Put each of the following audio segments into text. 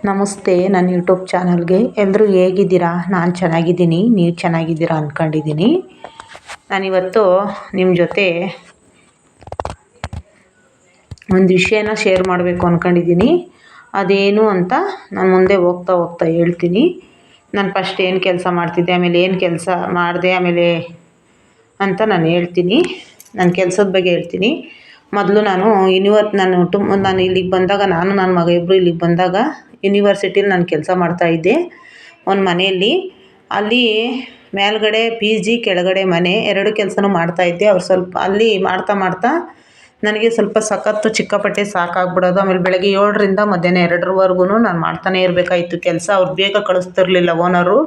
ನಮಸ್ತೆ ನನ್ನ ಯೂಟ್ಯೂಬ್ ಚಾನಲ್ಗೆ ಎಲ್ಲರೂ ಹೇಗಿದ್ದೀರಾ? ನಾನು ಚೆನ್ನಾಗಿದ್ದೀನಿ, ನೀವು ಚೆನ್ನಾಗಿದ್ದೀರಾ ಅಂದ್ಕೊಂಡಿದ್ದೀನಿ. ನಾನಿವತ್ತು ನಿಮ್ಮ ಜೊತೆ ಒಂದು ವಿಷಯನ ಶೇರ್ ಮಾಡಬೇಕು ಅಂದ್ಕೊಂಡಿದ್ದೀನಿ. ಅದೇನು ಅಂತ ನಾನು ಮುಂದೆ ಹೋಗ್ತಾ ಹೋಗ್ತಾ ಹೇಳ್ತೀನಿ. ನಾನು ಫಸ್ಟ್ ಏನು ಕೆಲಸ ಮಾಡ್ತಿದ್ದೆ, ಆಮೇಲೆ ಏನು ಕೆಲಸ ಮಾಡಿದೆ, ಆಮೇಲೆ ಅಂತ ನಾನು ಹೇಳ್ತೀನಿ. ನನ್ನ ಕೆಲಸದ ಬಗ್ಗೆ ಹೇಳ್ತೀನಿ. ಮೊದಲು ನಾನು ಇಲ್ಲಿಗೆ ಬಂದಾಗ, ನನ್ನ ಮಗ ಇಬ್ಬರು ಇಲ್ಲಿಗೆ ಬಂದಾಗ ಯೂನಿವರ್ಸಿಟಿಲಿ ನಾನು ಕೆಲಸ ಮಾಡ್ತಾಯಿದ್ದೆ ಒಂದು ಮನೆಯಲ್ಲಿ. ಅಲ್ಲಿ ಮೇಲ್ಗಡೆ PG, ಕೆಳಗಡೆ ಮನೆ, ಎರಡು ಕೆಲಸನೂ ಮಾಡ್ತಾಯಿದ್ದೆ. ಅವ್ರು ಸ್ವಲ್ಪ ಅಲ್ಲಿ ಮಾಡ್ತಾ ಮಾಡ್ತಾ ನನಗೆ ಸ್ವಲ್ಪ ಸಖತ್ತು ಚಿಕ್ಕಪಟ್ಟೆ ಸಾಕಾಗ್ಬಿಡೋದು. ಆಮೇಲೆ ಬೆಳಗ್ಗೆ 7ರಿಂದ ಮಧ್ಯಾಹ್ನ 2ರವರೆಗೂ ನಾನು ಮಾಡ್ತಾನೇ ಇರಬೇಕಾಯಿತು ಕೆಲಸ. ಅವ್ರು ಬೇಗ ಕಳಿಸ್ತಿರ್ಲಿಲ್ಲ ಓನರು.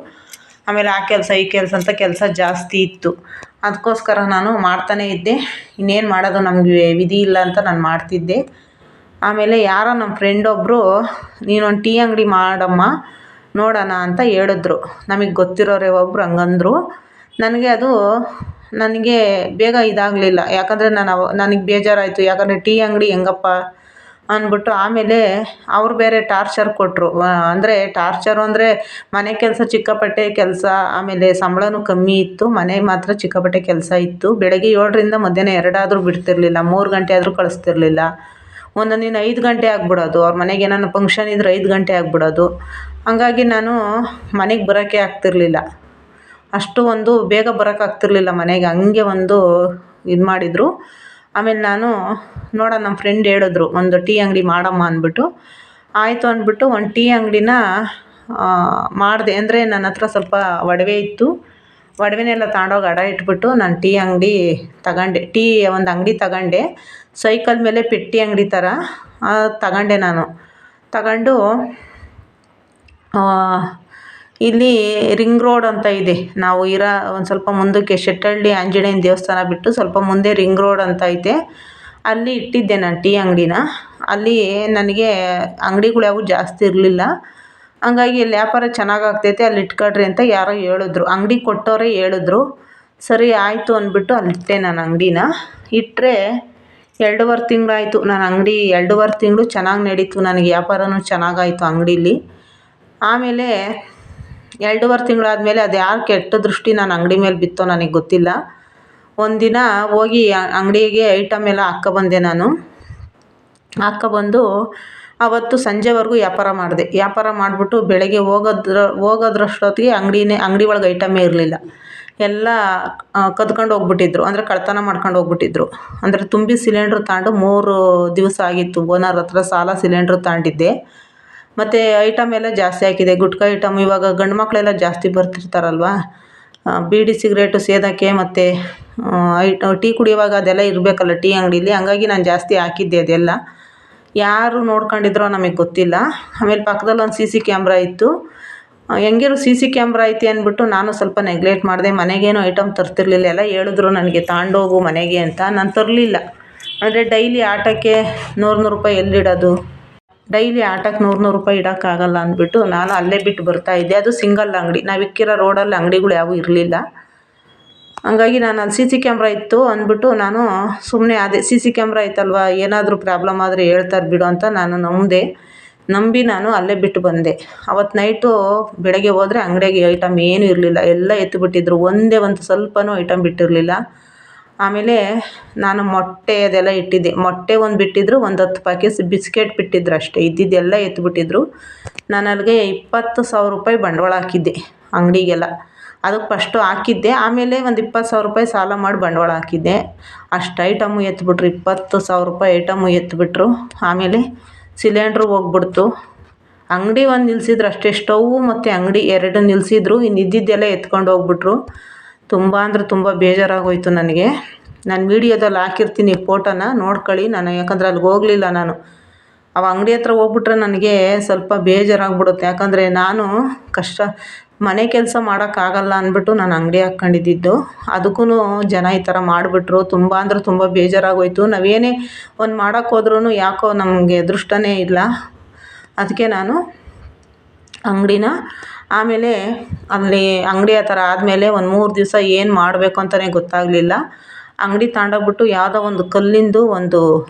ಆಮೇಲೆ ಆ ಕೆಲಸ ಈ ಕೆಲಸ ಅಂತ ಕೆಲಸ ಜಾಸ್ತಿ ಇತ್ತು. ಅದಕ್ಕೋಸ್ಕರ ನಾನು ಮಾಡ್ತಾನೇ ಇದ್ದೆ. ಇನ್ನೇನು ಮಾಡೋದು, ನಮಗೆ ವಿಧಿ ಇಲ್ಲ ಅಂತ ನಾನು ಮಾಡ್ತಿದ್ದೆ. ಆಮೇಲೆ ಯಾರೋ ನಮ್ಮ ಫ್ರೆಂಡ್ ಒಬ್ಬರು, ನೀನೊಂದು ಟೀ ಅಂಗಡಿ ಮಾಡಮ್ಮ ನೋಡೋಣ ಅಂತ ಹೇಳಿದ್ರು. ನಮಗೆ ಗೊತ್ತಿರೋರೇ ಒಬ್ಬರು ಹಂಗಂದ್ರು. ನನಗೆ ಬೇಗ ಇದಾಗಲಿಲ್ಲ. ಯಾಕಂದರೆ ನನಗೆ ಬೇಜಾರಾಯಿತು. ಯಾಕಂದರೆ ಟೀ ಅಂಗಡಿ ಹೆಂಗಪ್ಪ ಅಂದ್ಬಿಟ್ಟು. ಆಮೇಲೆ ಅವ್ರು ಬೇರೆ ಟಾರ್ಚರ್ ಕೊಟ್ಟರು. ಅಂದರೆ ಮನೆ ಕೆಲಸ ಚಿಕ್ಕಪಟ್ಟೆ ಕೆಲಸ, ಆಮೇಲೆ ಸಂಬಳನೂ ಕಮ್ಮಿ ಇತ್ತು. ಮನೆ ಮಾತ್ರ ಚಿಕ್ಕಪಟ್ಟೆ ಕೆಲಸ ಇತ್ತು. ಬೆಳಗ್ಗೆ 7ರಿಂದ ಮಧ್ಯಾಹ್ನ 2 ಆದರೂ ಬಿಡ್ತಿರ್ಲಿಲ್ಲ, 3 ಗಂಟೆ ಆದರೂ ಕಳಿಸ್ತಿರ್ಲಿಲ್ಲ. ಒಂದೊಂದು ದಿನ 5 ಗಂಟೆ ಆಗಿಬಿಡೋದು. ಅವ್ರ ಮನೆಗೆ ಏನಾನ ಫಂಕ್ಷನ್ ಇದ್ದರೆ 5 ಗಂಟೆ ಆಗಿಬಿಡೋದು. ಹಂಗಾಗಿ ನಾನು ಮನೆಗೆ ಬರೋಕ್ಕೆ ಆಗ್ತಿರ್ಲಿಲ್ಲ. ಅಷ್ಟು ಒಂದು ಬೇಗ ಬರೋಕ್ಕಾಗ್ತಿರ್ಲಿಲ್ಲ ಮನೆಗೆ. ಹಂಗೆ ಒಂದು ಇದು ಮಾಡಿದರು. ಆಮೇಲೆ ನಾನು ನೋಡೋಣ, ನಮ್ಮ ಫ್ರೆಂಡ್ ಹೇಳಿದ್ರು ಒಂದು ಟೀ ಅಂಗಡಿ ಮಾಡಮ್ಮ ಅಂದ್ಬಿಟ್ಟು. ಆಯಿತು ಅಂದ್ಬಿಟ್ಟು ಒಂದು ಟೀ ಅಂಗಡಿನ ಮಾಡಿದೆ. ಅಂದರೆ ನನ್ನ ಹತ್ರ ಸ್ವಲ್ಪ ಒಡವೆ ಇತ್ತು. ಒಡವೆನೆಲ್ಲ ತಗೊಂಡೋಗಿ ಅಡ ಇಟ್ಬಿಟ್ಟು ನಾನು ಟೀ ಅಂಗಡಿ ತಗೊಂಡೆ. ಒಂದು ಅಂಗಡಿ ತಗೊಂಡೆ, ಸೈಕಲ್ ಮೇಲೆ ಪೆಟ್ಟಿ ಅಂಗಡಿ ಥರ ತಗೊಂಡೆ. ನಾನು ತಗೊಂಡು ಇಲ್ಲಿ ರಿಂಗ್ ರೋಡ್ ಅಂತ ಇದೆ, ನಾವು ಒಂದು ಸ್ವಲ್ಪ ಮುಂದಕ್ಕೆ ಶೆಟ್ಟಳ್ಳಿ ಆಂಜನೇಯನ ದೇವಸ್ಥಾನ ಬಿಟ್ಟು ಸ್ವಲ್ಪ ಮುಂದೆ ರಿಂಗ್ ರೋಡ್ ಅಂತ ಐತೆ. ಅಲ್ಲಿ ಇಟ್ಟಿದ್ದೆ ನಾನು ಟೀ ಅಂಗಡಿನ. ಅಲ್ಲಿ ನನಗೆ ಅಂಗಡಿಗಳು ಯಾವೂ ಜಾಸ್ತಿ ಇರಲಿಲ್ಲ. ಹಂಗಾಗಿ ಇಲ್ಲಿ ವ್ಯಾಪಾರ ಚೆನ್ನಾಗಾಗ್ತೈತೆ, ಅಲ್ಲಿ ಇಟ್ಕೊಳ್ರಿ ಅಂತ ಯಾರೋ ಹೇಳಿದ್ರು, ಅಂಗಡಿ ಕೊಟ್ಟವರೇ ಹೇಳಿದ್ರು. ಸರಿ ಆಯಿತು ಅಂದ್ಬಿಟ್ಟು ಅಲ್ಲಿಟ್ಟೆ ನಾನು ಅಂಗಡಿನ. ಇಟ್ಟರೆ 2.5 ತಿಂಗಳಾಯಿತು ನಾನು ಅಂಗಡಿ. 2.5 ತಿಂಗಳು ಚೆನ್ನಾಗಿ ನಡೀತು ನನಗೆ, ವ್ಯಾಪಾರನೂ ಚೆನ್ನಾಗಾಯಿತು ಅಂಗಡೀಲಿ. ಆಮೇಲೆ 2.5 ತಿಂಗಳಾದಮೇಲೆ ಅದು ಯಾರು ಕೆಟ್ಟ ದೃಷ್ಟಿ ನನ್ನ ಅಂಗಡಿ ಮೇಲೆ ಬಿತ್ತೋ ನನಗೆ ಗೊತ್ತಿಲ್ಲ. ಒಂದಿನ ಹೋಗಿ ಅಂಗಡಿಗೆ ಐಟಮ್ ಎಲ್ಲ ಹಾಕ್ಕೊಬಂದೆ ನಾನು. ಹಾಕ್ಕೊಬಂದು ಆವತ್ತು ಸಂಜೆವರೆಗೂ ವ್ಯಾಪಾರ ಮಾಡಿದೆ. ವ್ಯಾಪಾರ ಮಾಡಿಬಿಟ್ಟು ಬೆಳಗ್ಗೆ ಹೋಗೋದ್ರಷ್ಟೊತ್ತಿಗೆ ಅಂಗಡಿ ಒಳಗೆ ಐಟಮೇ ಇರಲಿಲ್ಲ. ಎಲ್ಲ ಕದ್ಕೊಂಡು ಹೋಗ್ಬಿಟ್ಟಿದ್ರು, ಅಂದರೆ ಕಳ್ತನ ಮಾಡ್ಕೊಂಡು ಹೋಗ್ಬಿಟ್ಟಿದ್ರು. ಅಂದರೆ ತುಂಬಿ ಸಿಲಿಂಡ್ರ್ ತಗೊಂಡು 3 ದಿವಸ ಆಗಿತ್ತು. ಓನರ್ ಹತ್ರ ಸಾಲ ಸಿಲಿಂಡ್ರ್ ತಗೊಂಡಿದ್ದೆ. ಮತ್ತು ಐಟಮ್ ಎಲ್ಲ ಜಾಸ್ತಿ ಹಾಕಿದೆ, ಗುಟ್ಕಾ ಐಟಮ್. ಇವಾಗ ಗಂಡು ಮಕ್ಕಳೆಲ್ಲ ಜಾಸ್ತಿ ಬರ್ತಿರ್ತಾರಲ್ವ, ಬೀಡಿ ಸಿಗರೇಟು ಸೇದೋಕ್ಕೆ ಮತ್ತು ಟೀ ಕುಡಿಯುವಾಗ ಅದೆಲ್ಲ ಇರಬೇಕಲ್ಲ ಟೀ ಅಂಗಡೀಲಿ. ಹಂಗಾಗಿ ನಾನು ಜಾಸ್ತಿ ಹಾಕಿದ್ದೆ ಅದೆಲ್ಲ. ಯಾರು ನೋಡ್ಕೊಂಡಿದ್ರೋ ನಮಗೆ ಗೊತ್ತಿಲ್ಲ. ಆಮೇಲೆ ಪಕ್ಕದಲ್ಲಿ ಒಂದು CC ಕ್ಯಾಮ್ರಾ ಇತ್ತು. ಹೆಂಗಿರು CC ಕ್ಯಾಮ್ರಾ ಐತಿ ಅಂದ್ಬಿಟ್ಟು ನಾನು ಸ್ವಲ್ಪ ನೆಗ್ಲೆಕ್ಟ್ ಮಾಡಿದೆ. ಮನೆಗೇನು ಐಟಮ್ ತರ್ತಿರ್ಲಿಲ್ಲ. ಎಲ್ಲ ಹೇಳಿದ್ರು ನನಗೆ ತಗೊಂಡೋಗು ಮನೆಗೆ ಅಂತ. ನಾನು ತರಲಿಲ್ಲ. ಅಂದರೆ ಡೈಲಿ ಆಟೋಕ್ಕೆ 100 ರೂಪಾಯಿ ಎಲ್ಲಿಡೋದು, ಡೈಲಿ ಆಟೋಕ್ಕೆ 100 ರೂಪಾಯಿ ಇಡೋಕ್ಕಾಗಲ್ಲ ಅಂದ್ಬಿಟ್ಟು ನಾನು ಅಲ್ಲೇ ಬಿಟ್ಟು ಬರ್ತಾಯಿದ್ದೆ. ಅದು ಸಿಂಗಲ್ ಅಂಗಡಿ, ನಾವಿಕ್ಕಿರೋ ರೋಡಲ್ಲಿ ಅಂಗಡಿಗಳು ಯಾವೂ ಇರಲಿಲ್ಲ. ಹಂಗಾಗಿ ನಾನು ಅಲ್ಲಿ CC ಕ್ಯಾಮ್ರಾ ಇತ್ತು ಅಂದ್ಬಿಟ್ಟು ನಾನು ಸುಮ್ಮನೆ ಅದೇ CC ಕ್ಯಾಮ್ರಾ ಐತಲ್ವ, ಏನಾದರೂ ಪ್ರಾಬ್ಲಮ್ ಆದರೆ ಹೇಳ್ತಾರೆ ಬಿಡು ಅಂತ ನಾನು ನಂಬಿ ನಾನು ಅಲ್ಲೇ ಬಿಟ್ಟು ಬಂದೆ. ಅವತ್ತು ನೈಟು ಬೆಳಗ್ಗೆ ಹೋದರೆ ಅಂಗಡಿಯಾಗೆ ಐಟಮ್ ಏನೂ ಇರಲಿಲ್ಲ, ಎಲ್ಲ ಎತ್ತಿಬಿಟ್ಟಿದ್ರು. ಒಂದೇ ಒಂದು ಸ್ವಲ್ಪನೂ ಐಟಮ್ ಬಿಟ್ಟಿರಲಿಲ್ಲ. ಆಮೇಲೆ ನಾನು ಮೊಟ್ಟೆ ಅದೆಲ್ಲ ಇಟ್ಟಿದ್ದೆ. ಮೊಟ್ಟೆ ಒಂದು ಬಿಟ್ಟಿದ್ರು, ಒಂದು 10 ಪ್ಯಾಕೆಟ್ ಬಿಸ್ಕೆಟ್ ಬಿಟ್ಟಿದ್ರು ಅಷ್ಟೇ. ಇದ್ದಿದ್ದೆಲ್ಲ ಎತ್ತಿಬಿಟ್ಟಿದ್ರು. ನಾನು ಅಲ್ಲಿಗೆ 20,000 ರೂಪಾಯಿ ಬಂಡವಾಳ ಹಾಕಿದ್ದೆ ಅಂಗಡಿಗೆಲ್ಲ. ಅದಕ್ಕೆ ಫಸ್ಟು ಹಾಕಿದ್ದೆ, ಆಮೇಲೆ ಒಂದು 20,000 ರೂಪಾಯಿ ಸಾಲ ಮಾಡಿ ಬಂಡವಾಳ ಹಾಕಿದ್ದೆ. ಅಷ್ಟು ಐಟಮು ಎತ್ತಿಬಿಟ್ರು, 20,000 ರೂಪಾಯಿ ಐಟಮು ಎತ್ತಿಬಿಟ್ರು. ಆಮೇಲೆ ಸಿಲಿಂಡ್ರು ಹೋಗ್ಬಿಡ್ತು. ಅಂಗಡಿ ಒಂದು ನಿಲ್ಲಿಸಿದ್ರು ಅಷ್ಟೇ, ಸ್ಟೌವು ಮತ್ತು ಅಂಗಡಿ 2 ನಿಲ್ಲಿಸಿದ್ರು. ಇನ್ನು ಇದ್ದಿದ್ದೆಲ್ಲ ಎತ್ಕೊಂಡು ಹೋಗ್ಬಿಟ್ರು. ತುಂಬ ಅಂದರೆ ತುಂಬ ಬೇಜಾರಾಗೋಯ್ತು ನನಗೆ. ನಾನು ವೀಡಿಯೋದಲ್ಲಿ ಹಾಕಿರ್ತೀನಿ ಫೋಟೋನ, ನೋಡ್ಕೊಳ್ಳಿ. ಯಾಕಂದರೆ ಅಲ್ಲಿಗೆ ಹೋಗಲಿಲ್ಲ ನಾನು. ಅಂಗಡಿ ಹತ್ರ ಹೋಗ್ಬಿಟ್ರೆ ನನಗೆ ಸ್ವಲ್ಪ ಬೇಜಾರಾಗ್ಬಿಡುತ್ತೆ. ಯಾಕಂದರೆ ನಾನು ಮನೆ ಕೆಲಸ ಮಾಡೋಕ್ಕಾಗಲ್ಲ ಅಂದ್ಬಿಟ್ಟು ನಾನು ಅಂಗಡಿ ಹಾಕ್ಕೊಂಡಿದ್ದು. ಅದಕ್ಕೂ ಜನ ಈ ಥರ ಮಾಡಿಬಿಟ್ರು. ತುಂಬ ಅಂದರೆ ತುಂಬ ಬೇಜಾರಾಗೋಯ್ತು. ನಾವೇನೇ ಒಂದು ಮಾಡೋಕ್ಕೋದ್ರೂ ಯಾಕೋ ನಮಗೆ ಅದೃಷ್ಟನೇ ಇಲ್ಲ. ಅದಕ್ಕೆ ನಾನು ಅಂಗಡಿನ ಆಮೇಲೆ ಅಲ್ಲಿ ಅಂಗಡಿ ಆ ಥರ ಆದಮೇಲೆ ಒಂದು 3 ದಿವಸ ಏನು ಮಾಡಬೇಕು ಅಂತಲೇ ಗೊತ್ತಾಗಲಿಲ್ಲ. ಅಂಗಡಿ ತಗೊಂಡೋಗ್ಬಿಟ್ಟು ಯಾವುದೋ ಒಂದು ಕಲ್ಲಿಂದು ಒಂದು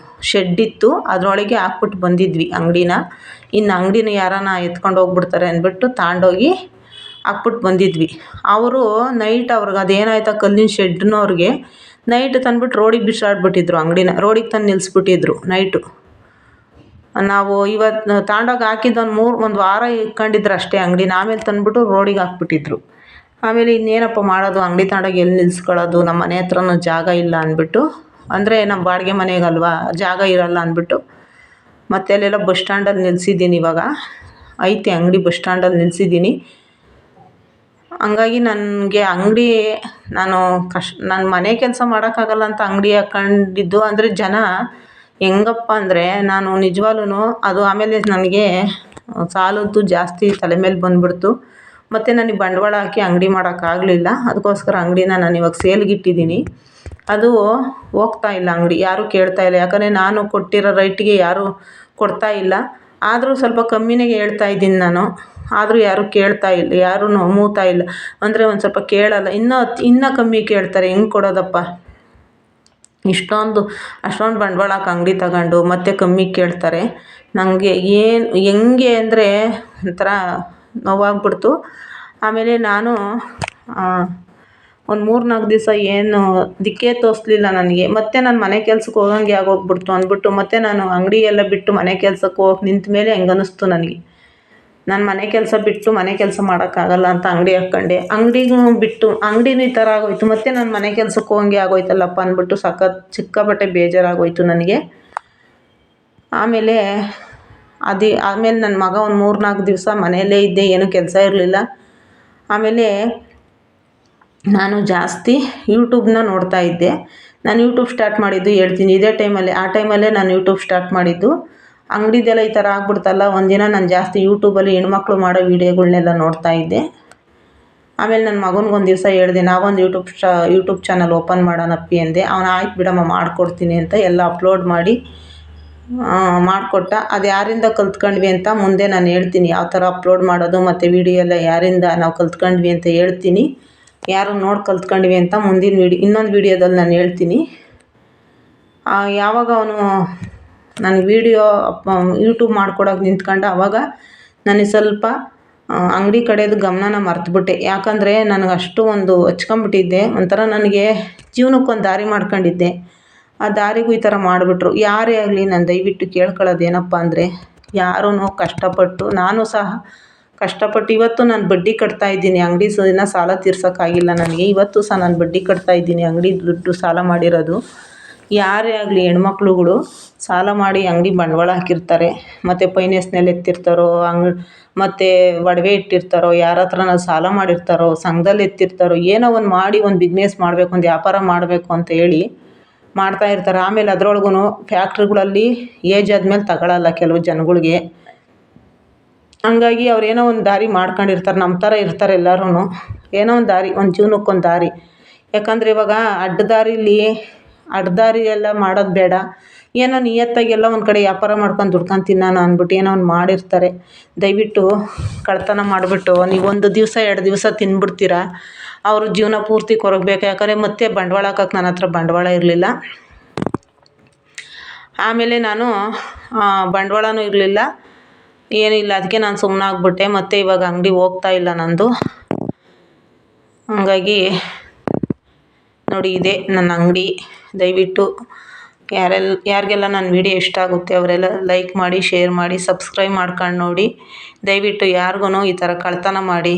ಶೆಡ್ ಇತ್ತು, ಅದರೊಳಗೆ ಹಾಕ್ಬಿಟ್ಟು ಬಂದಿದ್ವಿ ಅಂಗಡಿನ. ಇನ್ನು ಅಂಗಡಿನ ಯಾರಾನ ಎತ್ಕೊಂಡು ಹೋಗ್ಬಿಡ್ತಾರೆ ಅಂದ್ಬಿಟ್ಟು ತಗೊಂಡೋಗಿ ಹಾಕ್ಬಿಟ್ಟು ಬಂದಿದ್ವಿ. ಅವರು ನೈಟ್ ಅವ್ರಿಗೆ ಅದೇನಾಯ್ತು ಕಲ್ಲಿನ ಶೆಡ್ನವ್ರಿಗೆ ನೈಟ್ ತಂದ್ಬಿಟ್ಟು ರೋಡಿಗೆ ಬಿಸಾಡ್ಬಿಟ್ಟಿದ್ರು, ಅಂಗಡಿನ ರೋಡಿಗೆ ತಂದು ನಿಲ್ಲಿಸ್ಬಿಟ್ಟಿದ್ರು ನೈಟು. ನಾವು ಇವತ್ತು ತಗೊಂಡೋಗಿ ಹಾಕಿದ್ದು ಒಂದು ವಾರ ಇಟ್ಕೊಂಡಿದ್ರು ಅಷ್ಟೇ ಅಂಗಡಿನ, ಆಮೇಲೆ ತಂದುಬಿಟ್ಟು ರೋಡಿಗೆ ಹಾಕ್ಬಿಟ್ಟಿದ್ರು. ಆಮೇಲೆ ಇನ್ನೇನಪ್ಪ ಮಾಡೋದು, ಅಂಗಡಿ ತಗೊಂಡೋಗಿ ಎಲ್ಲಿ ನಿಲ್ಲಿಸ್ಕೊಳ್ಳೋದು, ನಮ್ಮ ಮನೆ ಹತ್ರನೂ ಜಾಗ ಇಲ್ಲ ಅಂದ್ಬಿಟ್ಟು, ಅಂದರೆ ನಮ್ಮ ಬಾಡಿಗೆ ಮನೆಗಲ್ವಾ ಜಾಗ ಇರಲ್ಲ ಅಂದ್ಬಿಟ್ಟು ಮತ್ತೆ ಅಲ್ಲೆಲ್ಲ ಬಸ್ ಸ್ಟ್ಯಾಂಡಲ್ಲಿ ನಿಲ್ಲಿಸಿದ್ದೀನಿ. ಇವಾಗ ಐತೆ ಅಂಗಡಿ ಬಸ್ ಸ್ಟ್ಯಾಂಡಲ್ಲಿ ನಿಲ್ಲಿಸಿದ್ದೀನಿ. ಹಂಗಾಗಿ ನನಗೆ ಅಂಗಡಿ ನಾನು ನನ್ನ ಮನೆ ಕೆಲಸ ಮಾಡೋಕ್ಕಾಗಲ್ಲ ಅಂತ ಅಂಗಡಿ ಹಾಕ್ಕೊಂಡಿದ್ದು. ಅಂದರೆ ಜನ ಹೆಂಗಪ್ಪ ಅಂದರೆ ನಾನು ನಿಜವಾಗ್ಲೂ ಅದು ಆಮೇಲೆ ನನಗೆ ಸಾಲದ್ದು ಜಾಸ್ತಿ ತಲೆ ಮೇಲೆ ಬಂದುಬಿಡ್ತು. ಮತ್ತು ನನಗೆ ಬಂಡವಾಳ ಹಾಕಿ ಅಂಗಡಿ ಮಾಡೋಕ್ಕಾಗಲಿಲ್ಲ. ಅದಕ್ಕೋಸ್ಕರ ಅಂಗಡಿನ ನಾನು ಇವಾಗ ಸೇಲ್ಗಿಟ್ಟಿದ್ದೀನಿ. ಅದು ಹೋಗ್ತಾ ಇಲ್ಲ ಅಂಗಡಿ, ಯಾರೂ ಕೇಳ್ತಾ ಇಲ್ಲ. ಯಾಕಂದರೆ ನಾನು ಕೊಟ್ಟಿರೋ ರೇಟಿಗೆ ಯಾರೂ ಕೊಡ್ತಾ ಇಲ್ಲ. ಆದರೂ ಸ್ವಲ್ಪ ಕಮ್ಮಿನೇ ಹೇಳ್ತಾ ಇದ್ದೀನಿ ನಾನು, ಆದರೂ ಯಾರೂ ಕೇಳ್ತಾ ಇಲ್ಲ, ಯಾರೂ ಮೂತಾ ಇಲ್ಲ. ಅಂದರೆ ಒಂದು ಸ್ವಲ್ಪ ಕೇಳಲ್ಲ, ಇನ್ನೂ ಕಮ್ಮಿ ಕೇಳ್ತಾರೆ. ಹೆಂಗೆ ಕೊಡೋದಪ್ಪ, ಅಷ್ಟೊಂದು ಬಂಡವಾಳ ಹಾಕಿ ಅಂಗಡಿ ತಗೊಂಡು ಮತ್ತೆ ಕಮ್ಮಿ ಕೇಳ್ತಾರೆ. ನನಗೆ ಹೆಂಗೆ ಅಂದರೆ ಒಂಥರ ನೋವಾಗ್ಬಿಡ್ತು. ಆಮೇಲೆ ನಾನು ಒಂದು 3-4 ದಿವಸ ಏನು ದಿಕ್ಕೇ ತೋರಿಸ್ಲಿಲ್ಲ ನನಗೆ. ಮತ್ತೆ ನಾನು ಮನೆ ಕೆಲ್ಸಕ್ಕೆ ಹೋಗಂಗೆ ಆಗೋಗ್ಬಿಡ್ತು ಅಂದ್ಬಿಟ್ಟು ಮತ್ತೆ ನಾನು ಅಂಗಡಿ ಎಲ್ಲ ಬಿಟ್ಟು ಮನೆ ಕೆಲ್ಸಕ್ಕೆ ಹೋಗಕ್ಕೆ ನಿಂತ ಮೇಲೆ ಹೆಂಗೆ ಅನ್ನಿಸ್ತು ನನಗೆ. ನಾನು ಮನೆ ಕೆಲಸ ಬಿಟ್ಟು ಮನೆ ಕೆಲಸ ಮಾಡೋಕ್ಕಾಗಲ್ಲ ಅಂತ ಅಂಗಡಿ ಹಾಕ್ಕೊಂಡೆ. ಅಂಗಡಿಗೂ ಬಿಟ್ಟು ಅಂಗಡಿನೂ ಈ ಥರ ಆಗೋಯ್ತು. ಮತ್ತು ನಾನು ಮನೆ ಕೆಲ್ಸಕ್ಕೆ ಹೋಗಂಗೆ ಆಗೋಯ್ತಲ್ಲಪ್ಪ ಅಂದ್ಬಿಟ್ಟು ಸಿಕ್ಕಾಪಟ್ಟೆ ಬೇಜಾರಾಗೋಯ್ತು ನನಗೆ. ಆಮೇಲೆ ನನ್ನ ಮಗ ಒಂದು 3-4 ದಿವಸ ಮನೆಯಲ್ಲೇ ಇದ್ದೆ, ಏನೂ ಕೆಲಸ ಇರಲಿಲ್ಲ. ಆಮೇಲೆ ನಾನು ಜಾಸ್ತಿ ಯೂಟ್ಯೂಬ್ನ ನೋಡ್ತಾ ಇದ್ದೆ. ನಾನು ಯೂಟ್ಯೂಬ್ ಸ್ಟಾರ್ಟ್ ಮಾಡಿದ್ದು ಹೇಳ್ತೀನಿ ಇದೇ ಟೈಮಲ್ಲೇ. ಆ ಟೈಮಲ್ಲೇ ನಾನು ಯೂಟ್ಯೂಬ್ ಸ್ಟಾರ್ಟ್ ಮಾಡಿದ್ದು. ಅಂಗಡಿದೆಲ್ಲ ಈ ಥರ ಆಗ್ಬಿಡ್ತಲ್ಲ, ಒಂದಿನ ನಾನು ಜಾಸ್ತಿ ಯೂಟ್ಯೂಬಲ್ಲಿ ಹೆಣ್ಮಕ್ಳು ಮಾಡೋ ವೀಡಿಯೋಗಳ್ನೆಲ್ಲ ನೋಡ್ತಾ ಇದ್ದೆ. ಆಮೇಲೆ ನನ್ನ ಮಗನಿಗೊಂದು ದಿವಸ ಹೇಳಿದೆ, ನಾವೊಂದು ಯೂಟ್ಯೂಬ್ ಚಾನಲ್ ಓಪನ್ ಮಾಡೋಣಪ್ಪಿ ಅಂದೆ. ಅವನು ಆಯ್ತು ಬಿಡಮ್ಮ ಮಾಡಿಕೊಡ್ತೀನಿ ಅಂತ ಎಲ್ಲ ಅಪ್ಲೋಡ್ ಮಾಡಿ ಮಾಡಿಕೊಟ್ಟ. ಅದು ಯಾರಿಂದ ಕಲ್ತ್ಕೊಂಡ್ವಿ ಅಂತ ಮುಂದೆ ನಾನು ಹೇಳ್ತೀನಿ, ಯಾವ ಥರ ಅಪ್ಲೋಡ್ ಮಾಡೋದು ಮತ್ತು ವೀಡಿಯೋ ಎಲ್ಲ ಯಾರಿಂದ ನಾವು ಕಲ್ತ್ಕೊಂಡ್ವಿ ಅಂತ ಹೇಳ್ತೀನಿ, ಯಾರು ನೋಡಿ ಕಲ್ತ್ಕೊಂಡ್ವಿ ಅಂತ ಮುಂದಿನ ಇನ್ನೊಂದು ವೀಡಿಯೋದಲ್ಲಿ ನಾನು ಹೇಳ್ತೀನಿ. ಯಾವಾಗ ಅವನು ನನಗೆ ಯೂಟ್ಯೂಬ್ ಮಾಡ್ಕೊಡೋಕೆ ನಿಂತ್ಕೊಂಡ, ಆವಾಗ ನನಗೆ ಸ್ವಲ್ಪ ಅಂಗಡಿ ಕಡೆದು ಗಮನನ ಮರೆತುಬಿಟ್ಟೆ. ಯಾಕಂದರೆ ನನಗೆ ಅಷ್ಟು ಒಂದು ಹಚ್ಕೊಂಬಿಟ್ಟಿದ್ದೆ. ಒಂಥರ ನನಗೆ ಜೀವನಕ್ಕೊಂದು ದಾರಿ ಮಾಡ್ಕೊಂಡಿದ್ದೆ, ಆ ದಾರಿಗೂ ಈ ಥರ ಮಾಡಿಬಿಟ್ರು. ಯಾರೇ ಆಗಲಿ ನಾನು ದಯವಿಟ್ಟು ಕೇಳ್ಕೊಳ್ಳೋದು ಏನಪ್ಪ ಅಂದರೆ, ಯಾರೂ ಕಷ್ಟಪಟ್ಟು, ನಾನು ಸಹ ಕಷ್ಟಪಟ್ಟು ಇವತ್ತು ನಾನು ಬಡ್ಡಿ ಕಟ್ತಾಯಿದ್ದೀನಿ. ಅಂಗಡಿ ಇನ್ನೂ ಸಾಲ ತೀರ್ಸೋಕ್ಕಾಗಿಲ್ಲ ನನಗೆ. ಇವತ್ತು ಸಹ ನಾನು ಬಡ್ಡಿ ಕಟ್ತಾಯಿದ್ದೀನಿ, ಅಂಗಡಿ ದುಡ್ಡು ಸಾಲ ಮಾಡಿರೋದು. ಯಾರೇ ಆಗಲಿ ಹೆಣ್ಮಕ್ಳುಗಳು ಸಾಲ ಮಾಡಿ ಅಂಗಡಿ ಬಂಡವಾಳ ಹಾಕಿರ್ತಾರೆ, ಮತ್ತು ಫೈನಾನ್ಸ್ನಲ್ಲಿ ಎತ್ತಿರ್ತಾರೋ, ಮತ್ತು ಒಡವೆ ಇಟ್ಟಿರ್ತಾರೋ, ಯಾರ ಹತ್ರನ ಸಾಲ ಮಾಡಿರ್ತಾರೋ, ಸಂಘದಲ್ಲಿ ಎತ್ತಿರ್ತಾರೋ, ಏನೋ ಒಂದು ಮಾಡಿ ಒಂದು ಬಿಸ್ನೆಸ್ ಮಾಡಬೇಕು, ಒಂದು ವ್ಯಾಪಾರ ಮಾಡಬೇಕು ಅಂತ ಹೇಳಿ ಮಾಡ್ತಾಯಿರ್ತಾರೆ. ಆಮೇಲೆ ಅದರೊಳಗೂ ಫ್ಯಾಕ್ಟ್ರಿಗಳಲ್ಲಿ ಏಜ್ ಆದಮೇಲೆ ತಗೊಳ್ಳಲ್ಲ ಕೆಲವು ಜನಗಳಿಗೆ. ಹಂಗಾಗಿ ಅವ್ರು ಏನೋ ಒಂದು ದಾರಿ ಮಾಡ್ಕೊಂಡಿರ್ತಾರೆ. ನಮ್ಮ ಥರ ಇರ್ತಾರೆ ಎಲ್ಲರೂ, ಏನೋ ಒಂದು ದಾರಿ, ಒಂದು ಜೀವನಕ್ಕೊಂದು ದಾರಿ. ಯಾಕಂದರೆ ಇವಾಗ ಅಡ್ಡದಾರಿ ಎಲ್ಲ ಮಾಡೋದು ಬೇಡ. ಏನೋ ನಿಯತ್ತಾಗೆಲ್ಲ ಒಂದು ಕಡೆ ವ್ಯಾಪಾರ ಮಾಡ್ಕೊಂಡು ದುಡ್ಕೊಂಡು ತಿನ್ನೋಣ ಅಂದ್ಬಿಟ್ಟು ಏನೋ ಒಂದು ಮಾಡಿರ್ತಾರೆ. ದಯವಿಟ್ಟು ಕಳ್ತನ ಮಾಡಿಬಿಟ್ಟು ನೀವು 1 ದಿವಸ 2 ದಿವಸ ತಿಂದ್ಬಿಡ್ತೀರ, ಅವರು ಜೀವನ ಪೂರ್ತಿ ಕೊರಗಬೇಕು. ಯಾಕಂದರೆ ಮತ್ತೆ ಬಂಡವಾಳ ಹಾಕೋಕ್ಕೆ ನನ್ನ ಹತ್ರ ಬಂಡವಾಳ ಇರಲಿಲ್ಲ. ಆಮೇಲೆ ನಾನು ಬಂಡವಾಳನೂ ಇರಲಿಲ್ಲ, ಏನಿಲ್ಲ. ಅದಕ್ಕೆ ನಾನು ಸುಮ್ಮನಾಗ್ಬಿಟ್ಟೆ. ಮತ್ತು ಇವಾಗ ಅಂಗಡಿ ಹೋಗ್ತಾ ಇಲ್ಲ ನಂದು. ಹಂಗಾಗಿ ನೋಡಿ, ಇದೆ ನನ್ನ ಅಂಗಡಿ. ದಯವಿಟ್ಟು ಯಾರಿಗೆಲ್ಲ ನನ್ನ ವಿಡಿಯೋ ಇಷ್ಟ ಆಗುತ್ತೆ ಅವರೆಲ್ಲ ಲೈಕ್ ಮಾಡಿ, ಶೇರ್ ಮಾಡಿ, ಸಬ್ಸ್ಕ್ರೈಬ್ ಮಾಡ್ಕೊಂಡು ನೋಡಿ. ದಯವಿಟ್ಟು ಯಾರಿಗೂ ಈ ಥರ ಕಳ್ತನ ಮಾಡಿ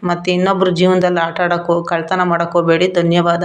ಮತ್ತು ಇನ್ನೊಬ್ಬರ ಜೀವನದಲ್ಲಿ ಕಳ್ತನ ಮಾಡೋಕ್ಕೆ ಹೋಗಬೇಡಿ. ಧನ್ಯವಾದ.